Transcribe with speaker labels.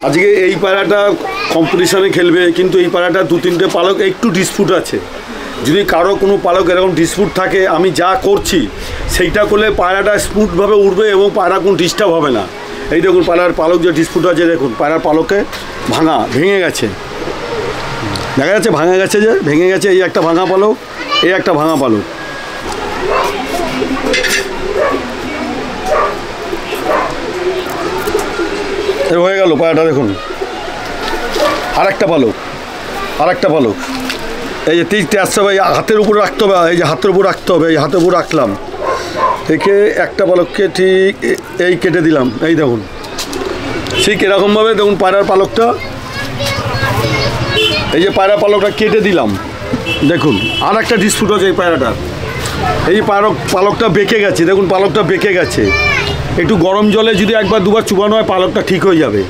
Speaker 1: আজকে এই পায়রাটা কম্পিটিশনে খেলবে, কিন্তু এই পায়রাটা দু তিনটে পালক একটু ডিসপুট আছে। যদি কারো কোনো পালক এরকম ডিসপুট থাকে, আমি যা করছি সেইটা করলে পায়রাটা স্মুথভাবে উঠবে এবং পায়রা কোনো ডিস্টার্ব হবে না। এই দেখুন পায়রার পালক যে ডিসপুট আছে, দেখুন পায়রার পালকে ভেঙে গেছে, দেখা যাচ্ছে ভেঙে গেছে। এই একটা ভাঙা পালক, এই একটা ভাঙা পালক। এই হয়ে গেল পায়রাটা, দেখুন আরেকটা পালক। এই যে তিনটে আসতে হবে, হাতের উপর রাখতে হবে, এই যে হাতের উপর রাখতে হবে, এই হাতের উপর রাখলাম, থেকে একটা পালককে ঠিক এই কেটে দিলাম। এই দেখুন ঠিক এরকমভাবে দেখুন পায়রার পালকটা, এই যে পায়রা পালকটা কেটে দিলাম। দেখুন আর একটা ডিসপুট আছে এই পায়রাটার, এই পালকটা বেঁকে গেছে, দেখুন পালকটা বেঁকে গেছে। একটু গরম জলে যদি একবার দুবার চুবানো হয় পালকটা ঠিক হয়ে যাবে।